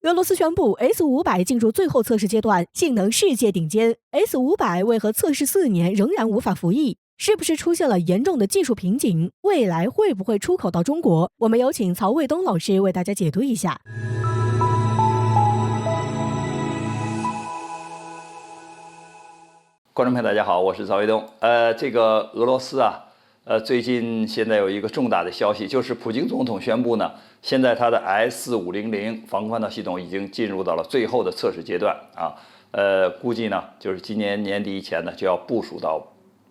俄罗斯宣布 S-500进入最后测试阶段，性能世界顶尖。S-500为何测试4年仍然无法服役？是不是出现了严重的技术瓶颈？未来会不会出口到中国？我们有请曹卫东老师为大家解读一下。观众朋友，大家好，我是曹卫东。这个俄罗斯啊，最近现在有一个重大的消息，就是普京总统宣布呢，现在他的 S-500防空反导系统已经进入到了最后的测试阶段啊。估计呢，就是今年年底以前呢，就要部署到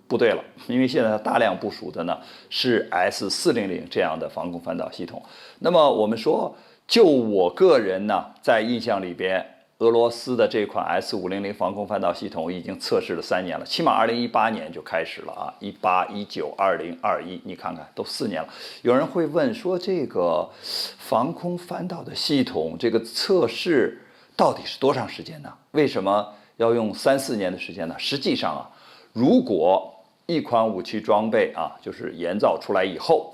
部队了，因为现在它大量部署的呢是 S-400这样的防空反导系统。那么我们说，就我个人呢，在印象里边，俄罗斯的这款 S-500防空反导系统已经测试了3年了，起码2018年就开始了啊，18、19、20、21，你看看都4年了。有人会问说，这个防空反导的系统这个测试到底是多长时间呢？为什么要用3、4年的时间呢？实际上啊，如果一款武器装备啊，就是研造出来以后，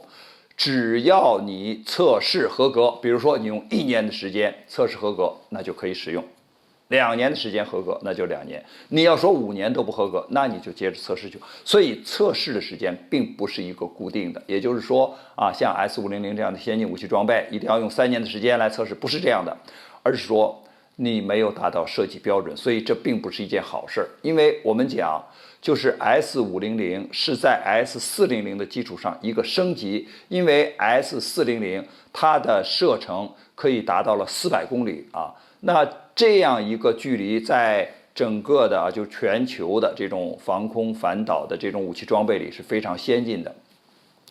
只要你测试合格，比如说你用1年的时间测试合格，那就可以使用；2年的时间合格，那就2年。你要说5年都不合格，那你就接着测试去。所以测试的时间并不是一个固定的，也就是说啊，像 S-500这样的先进武器装备，一定要用3年的时间来测试，不是这样的，而是说你没有达到设计标准，所以这并不是一件好事。因为我们讲，就是 S-500是在 S-400的基础上一个升级，因为 S-400它的射程可以达到了400公里啊。那这样一个距离，在整个的就全球的这种防空反导的这种武器装备里是非常先进的。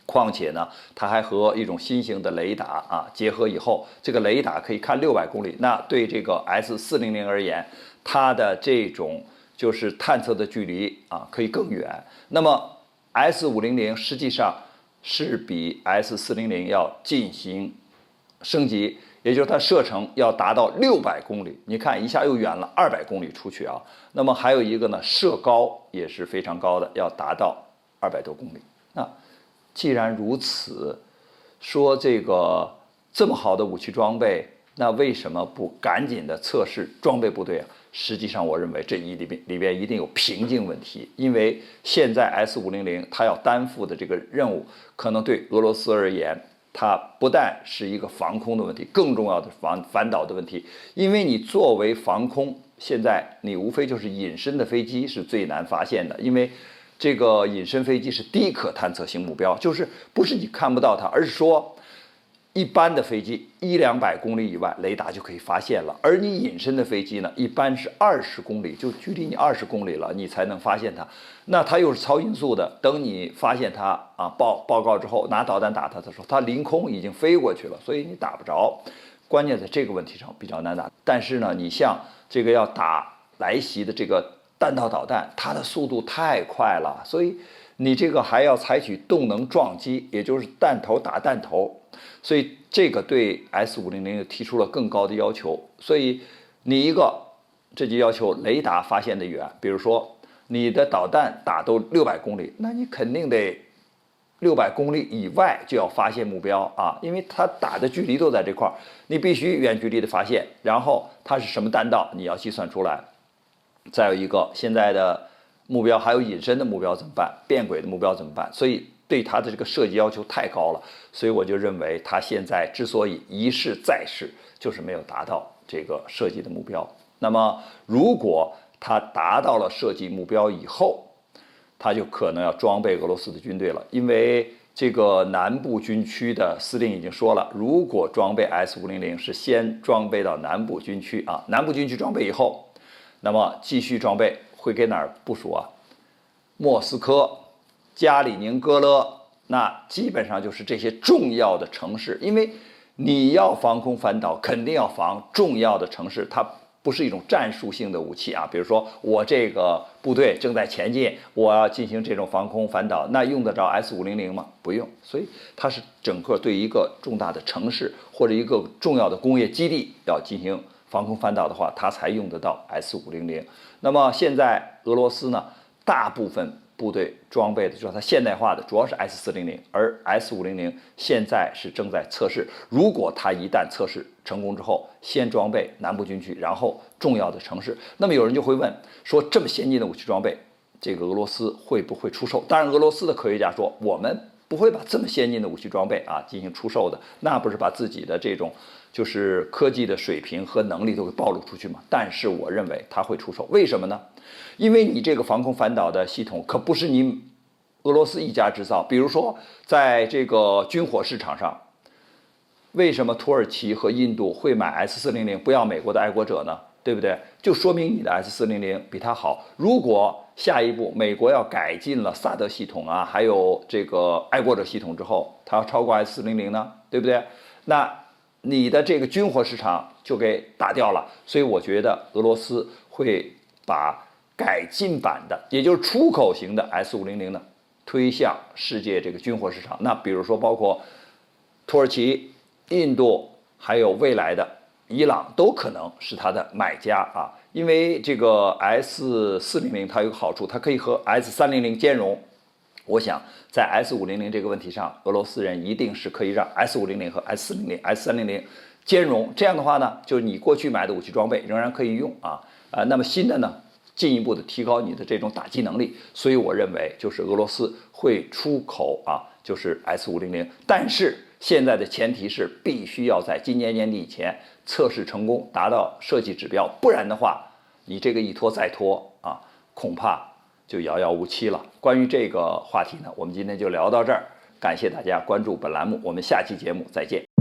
况且呢，它还和一种新型的雷达啊结合以后，这个雷达可以看600公里。那对这个 S-400而言，它的这种就是探测的距离啊可以更远。那么 S-500实际上是比 S-400要进行升级，也就是它射程要达到600公里。你看一下又远了200公里出去啊。那么还有一个呢，射高也是非常高的，要达到200多公里。那既然如此，说这个这么好的武器装备，那为什么不赶紧的测试装备部队啊？实际上，我认为这里边一定有瓶颈问题，因为现在 S-500它要担负的这个任务，可能对俄罗斯而言，它不但是一个防空的问题，更重要的反导的问题。因为你作为防空，现在你无非就是隐身的飞机是最难发现的，因为这个隐身飞机是低可探测型目标，就是不是你看不到它，而是说一般的飞机100-200公里以外，雷达就可以发现了。而你隐身的飞机呢，一般是20公里，就距离你20公里了，你才能发现它。那它又是超音速的，等你发现它啊报告之后，拿导弹打它的时候，它凌空已经飞过去了，所以你打不着。关键在这个问题上比较难打。但是呢，你像这个要打来袭的这个弹道导弹，它的速度太快了，所以你这个还要采取动能撞击，也就是弹头打弹头，所以这个对 S-500提出了更高的要求。所以你这就要求雷达发现的远，比如说你的导弹打到600公里，那你肯定得600公里以外就要发现目标啊，因为它打的距离都在这块儿，你必须远距离的发现，然后它是什么弹道，你要计算出来。再有一个，现在的目标还有隐身的目标怎么办？变轨的目标怎么办？所以对它的这个设计要求太高了，所以我就认为它现在之所以一试再试，就是没有达到这个设计的目标。那么如果它达到了设计目标以后，它就可能要装备俄罗斯的军队了，因为这个南部军区的司令已经说了，如果装备 S-500是先装备到南部军区啊，南部军区装备以后，那么继续装备会给哪儿部署啊？莫斯科、加里宁格勒，那基本上就是这些重要的城市，因为你要防空反导，肯定要防重要的城市，它不是一种战术性的武器啊。比如说我这个部队正在前进，我要进行这种防空反导，那用得着 S-500吗？不用，所以它是整个对一个重大的城市或者一个重要的工业基地要进行防空反导的话，它才用得到 S-500。那么现在俄罗斯呢，大部分部队装备的，就是它现代化的主要是 S400，而 S500现在是正在测试。如果它一旦测试成功之后，先装备南部军区，然后重要的城市，那么有人就会问说，这么先进的武器装备，这个俄罗斯会不会出售？当然，俄罗斯的科学家说，我们不会把这么先进的武器装备进行出售的，那不是把自己的这种就是科技的水平和能力都给暴露出去吗？但是我认为它会出售，为什么呢？因为你这个防空反导的系统可不是你俄罗斯一家制造，比如说在这个军火市场上，为什么土耳其和印度会买 S400，不要美国的爱国者呢？对不对？就说明你的 S400比它好。如果下一步美国要改进了萨德系统还有这个爱国者系统之后，它要超过 S400呢，对不对？那你的这个军火市场就给打掉了。所以我觉得俄罗斯会把改进版的，也就是出口型的 S500呢，推向世界这个军火市场。那比如说包括土耳其、印度，还有未来的伊朗，都可能是它的买家因为这个 S400它有个好处，它可以和 S300兼容。我想在 S500这个问题上，俄罗斯人一定是可以让 S500和 S300 兼容。这样的话呢，就是你过去买的武器装备仍然可以用那么新的呢，进一步的提高你的这种打击能力。所以我认为就是俄罗斯会出口就是 S500，但是现在的前提是必须要在今年年底以前测试成功，达到设计指标，不然的话，你这个一拖再拖恐怕就遥遥无期了。关于这个话题呢，我们今天就聊到这儿，感谢大家关注本栏目，我们下期节目再见。